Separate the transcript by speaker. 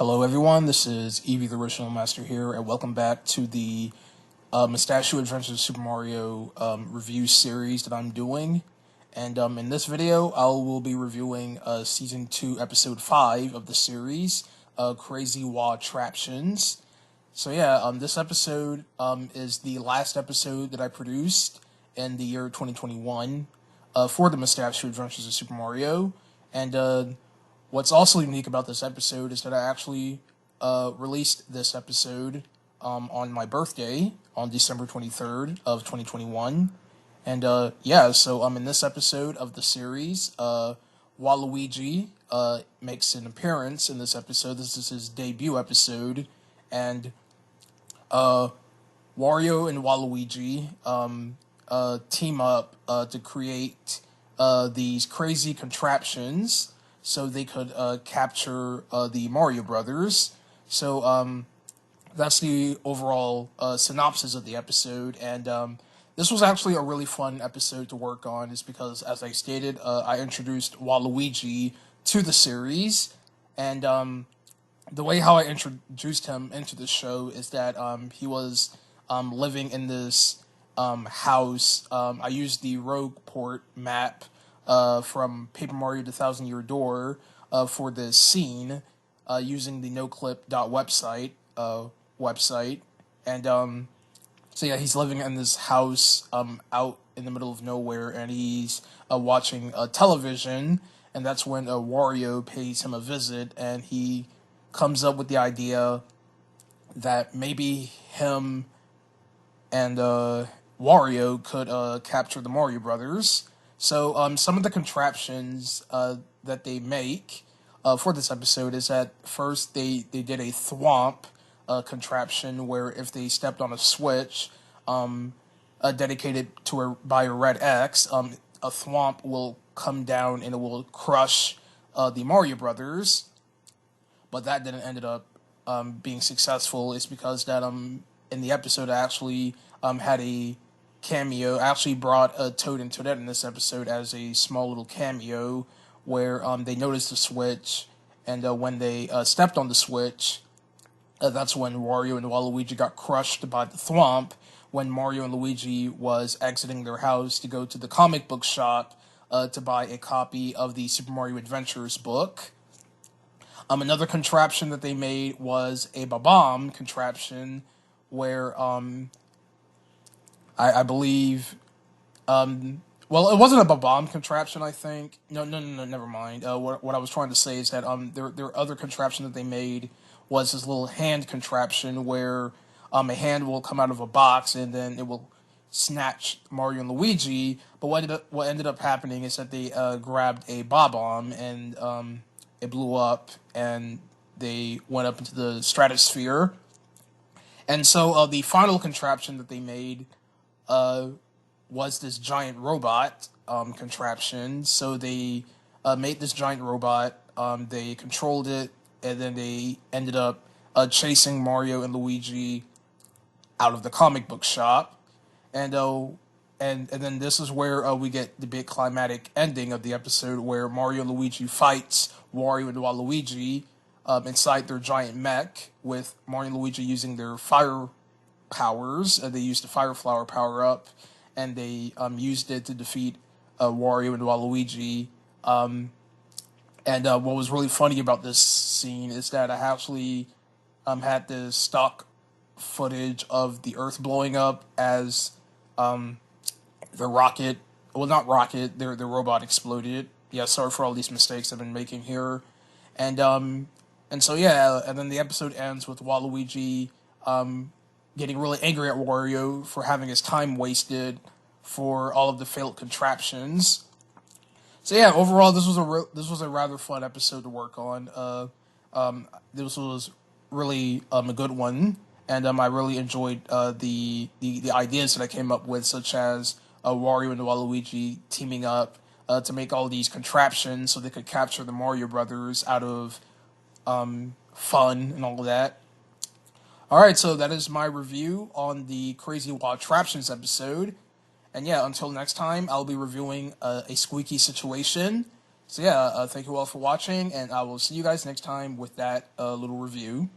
Speaker 1: Hello everyone, this is Eevee the Original Master here, and welcome back to the Mustachio Adventures of Super Mario review series that I'm doing. And in this video, I will be reviewing Season 2, Episode 5 of the series, Crazy Wahtraptions. So yeah, this episode is the last episode that I produced in the year 2021 for the Mustachio Adventures of Super Mario. And what's also unique about this episode is that I actually released this episode on my birthday on December 23rd of 2021. And yeah, so in this episode of the series, Waluigi makes an appearance in this episode. This is his debut episode, and Wario and Waluigi team up to create these crazy contraptions so they could capture the Mario Brothers. So that's the overall synopsis of the episode, and this was actually a really fun episode to work on, is because, as I stated, I introduced Waluigi to the series, and the way how I introduced him into the show is that he was living in this house. I used the Rogueport map from Paper Mario: The Thousand Year Door for this scene, using the noclip.website website, and so yeah, he's living in this house out in the middle of nowhere, and he's watching television, and that's when Wario pays him a visit, and he comes up with the idea that maybe him and Wario could capture the Mario Brothers. So some of the contraptions that they make for this episode is that first they did a thwomp contraption where if they stepped on a switch dedicated to by a red X, a thwomp will come down and it will crush the Mario Brothers. But that didn't end up being successful. It's because that in the episode I actually had a cameo. I actually brought Toad and Toadette in this episode as a small little cameo where they noticed the switch, and when they stepped on the switch, that's when Wario and Waluigi got crushed by the thwomp when Mario and Luigi was exiting their house to go to the comic book shop to buy a copy of the Super Mario Adventures book. Another contraption that they made was a Bob-omb contraption where I believe well, it wasn't a Bob-omb contraption, I think. No, never mind. What I was trying to say is that their other contraption that they made was this little hand contraption where a hand will come out of a box and then it will snatch Mario and Luigi. But what ended up happening is that they grabbed a Bob-omb and it blew up and they went up into the stratosphere. And so the final contraption that they made was this giant robot contraption. So they made this giant robot, they controlled it, and then they ended up chasing Mario and Luigi out of the comic book shop. And then this is where we get the big climatic ending of the episode, where Mario and Luigi fights Wario and Waluigi inside their giant mech, with Mario and Luigi using their fire powers. They used the Fire Flower power-up, and they used it to defeat Wario and Waluigi. And what was really funny about this scene is that I actually had the stock footage of the Earth blowing up as the rocket, well, not rocket, their robot exploded. Yeah, sorry for all these mistakes I've been making here. And so yeah, and then the episode ends with Waluigi getting really angry at Wario for having his time wasted for all of the failed contraptions. So yeah, overall, this was a rather fun episode to work on. This was really a good one, and I really enjoyed the ideas that I came up with, such as Wario and Waluigi teaming up to make all these contraptions so they could capture the Mario Brothers out of fun and all of that. Alright, so that is my review on the Crazy Wahtraptions episode. And yeah, until next time, I'll be reviewing a squeaky situation. So yeah, thank you all for watching, and I will see you guys next time with that little review.